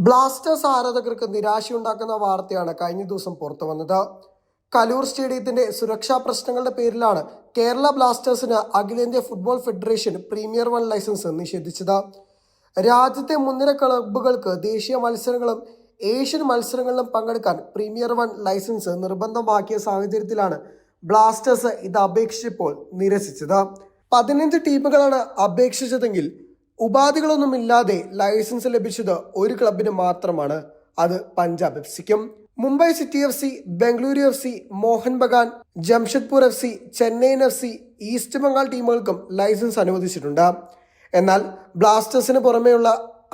Blasters ആരാധകർക്ക് നിരാശയുണ്ടാക്കുന്ന വാർത്തയാണ് കഴിഞ്ഞ ദിവസം പുറത്തു വന്നത്. കലൂർ സ്റ്റേഡിയത്തിന്റെ സുരക്ഷാ പ്രശ്നങ്ങളുടെ പേരിലാണ് കേരള ബ്ലാസ്റ്റേഴ്സിന് അഖിലേന്ത്യാ ഫുട്ബോൾ ഫെഡറേഷൻ പ്രീമിയർ 1 ലൈസൻസ് നിഷേധിച്ചത്. രാജ്യത്തെ മുൻനിര ക്ലബ്ബുകൾക്ക് ദേശീയ മത്സരങ്ങളും ഏഷ്യൻ മത്സരങ്ങളിലും പങ്കെടുക്കാൻ പ്രീമിയർ 1 ലൈസൻസ് നിർബന്ധമാക്കിയ സാഹചര്യത്തിലാണ് ബ്ലാസ്റ്റേഴ്സ് ഇത് അപേക്ഷിച്ചപ്പോൾ നിരസിച്ചത്. 15 ടീമുകളാണ് അപേക്ഷിച്ചതെങ്കിൽ ഉപാധികളൊന്നുമില്ലാതെ ലൈസൻസ് ലഭിച്ചത് ഒരു ക്ലബിന് മാത്രമാണ്. അത് Punjab എഫ്-സിക്കും. Mumbai city F-C, Bengaluru F-C, Mohan Bagan, Jamshedpur F-C, Chennaiyin F-C, east Bengal ടീമുകൾക്കും ലൈസൻസ് അനുവദിച്ചിട്ടുണ്ട്. എന്നാൽ ബ്ലാസ്റ്റേഴ്സിന് പുറമെയുള്ള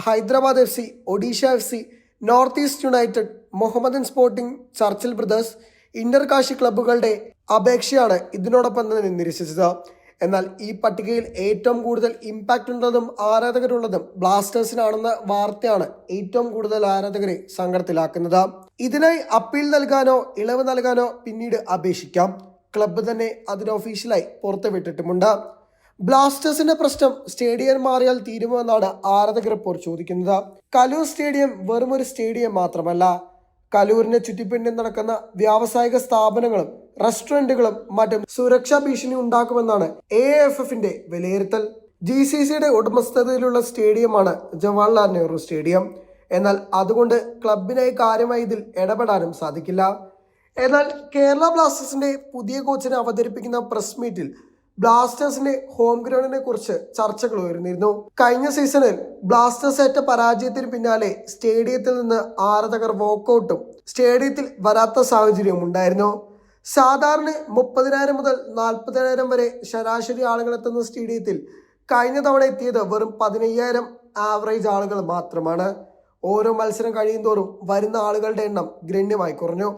Hyderabad F-C, Odisha F-C, north east United, Mohammedan sporting, ചർച്ചിൽ ബ്രദേഴ്സ്, ഇന്റർകാശി ക്ലബ്ബുകളുടെ അപേക്ഷയാണ് ഇതിനോടൊപ്പം തന്നെ നിരസിച്ചത്. എന്നാൽ ഈ പട്ടികയിൽ ഏറ്റവും കൂടുതൽ ഇമ്പാക്റ്റ് ഉള്ളതും ആരാധകരുള്ളതും ബ്ലാസ്റ്റേഴ്സിനാണെന്ന വാർത്തയാണ് ഏറ്റവും കൂടുതൽ ആരാധകരെ സങ്കടത്തിലാക്കുന്നത്. ഇതിനായി അപ്പീൽ നൽകാനോ ഇളവ് നൽകാനോ പിന്നീട് അപേക്ഷിക്കാം. ക്ലബ്ബ് തന്നെ അതിന് ഒഫീഷ്യലായി പുറത്തുവിട്ടിട്ടുമുണ്ട്. ബ്ലാസ്റ്റേഴ്സിന്റെ പ്രശ്നം സ്റ്റേഡിയം മാറിയാൽ തീരുമെന്നാണ് ആരാധകർ ഇപ്പോൾ ചോദിക്കുന്നത്. കലൂർ സ്റ്റേഡിയം വെറും ഒരു സ്റ്റേഡിയം മാത്രമല്ല, കലൂരിനെ ചുറ്റിപ്പിണ്ടി നടക്കുന്ന വ്യാവസായിക സ്ഥാപനങ്ങളും റെസ്റ്റോറന്റുകളും മറ്റും സുരക്ഷാ ഭീഷണി ഉണ്ടാക്കുമെന്നാണ് AAFFന്റെ വിലയിരുത്തൽ. GCCയുടെ ഉടമസ്ഥതയിലുള്ള സ്റ്റേഡിയമാണ് ജവഹർലാൽ നെഹ്റു സ്റ്റേഡിയം. എന്നാൽ അതുകൊണ്ട് ക്ലബിനായി കാര്യമായി ഇതിൽ ഇടപെടാനും സാധിക്കില്ല. എന്നാൽ കേരള ബ്ലാസ്റ്റേഴ്സിന്റെ പുതിയ കോച്ചിനെ അവതരിപ്പിക്കുന്ന പ്രസ് മീറ്റിൽ ബ്ലാസ്റ്റേഴ്സിന്റെ ഹോം ഗ്രൗണ്ടിനെ കുറിച്ച് ചർച്ചകൾ ഉയർന്നിരുന്നു. കഴിഞ്ഞ സീസണിൽ ബ്ലാസ്റ്റേഴ്സ് ഏറ്റ പരാജയത്തിന് പിന്നാലെ സ്റ്റേഡിയത്തിൽ നിന്ന് ആരാധകർ വോക്കൌട്ടും സ്റ്റേഡിയത്തിൽ വരാത്ത സാഹചര്യവും ഉണ്ടായിരുന്നു. സാധാരണ 30,000 മുതൽ 40,000 വരെ ശരാശരി ആളുകൾ എത്തുന്ന സ്റ്റേഡിയത്തിൽ കഴിഞ്ഞ തവണ എത്തിയത് വെറും 15,000 ആവറേജ് ആളുകൾ മാത്രമാണ്. ഓരോ മത്സരം കഴിയുന്തോറും വരുന്ന ആളുകളുടെ എണ്ണം ഗണ്യമായി കുറഞ്ഞു.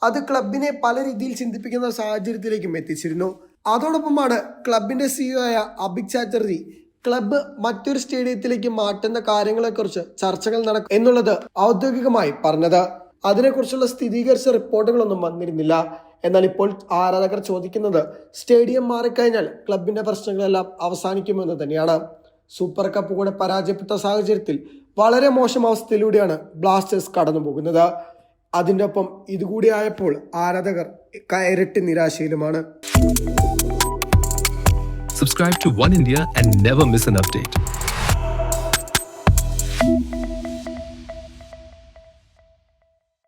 അത് ക്ലബിനെ പല രീതിയിൽ ചിന്തിപ്പിക്കുന്ന സാഹചര്യത്തിലേക്കും എത്തിച്ചിരുന്നു. അതോടൊപ്പമാണ് ക്ലബിന്റെ CEO ആയ അഭിക് ചാറ്റർജി ക്ലബ്ബ് മറ്റൊരു സ്റ്റേഡിയത്തിലേക്ക് മാറ്റുന്ന കാര്യങ്ങളെക്കുറിച്ച് ചർച്ചകൾ നടക്കും എന്നുള്ളത് ഔദ്യോഗികമായി പറഞ്ഞത്. അതിനെക്കുറിച്ചുള്ള സ്ഥിരീകരിച്ച റിപ്പോർട്ടുകളൊന്നും വന്നിരുന്നില്ല. എന്നാൽ ഇപ്പോൾ ആരാധകർ ചോദിക്കുന്നത് സ്റ്റേഡിയം മാറിക്കഴിഞ്ഞാൽ ക്ലബിന്റെ പ്രശ്നങ്ങളെല്ലാം അവസാനിക്കുമെന്ന് തന്നെയാണ്. സൂപ്പർ കപ്പ് കൂടെ പരാജയപ്പെട്ട സാഹചര്യത്തിൽ വളരെ മോശം അവസ്ഥയിലൂടെയാണ് ബ്ലാസ്റ്റേഴ്സ് കടന്നു പോകുന്നത്. അതിൻ്റെ ഒപ്പം ഇതുകൂടി ആയപ്പോൾ ആരാധകർ ഇരട്ടി നിരാശയിലുമാണ്. Subscribe to One India and never miss an update.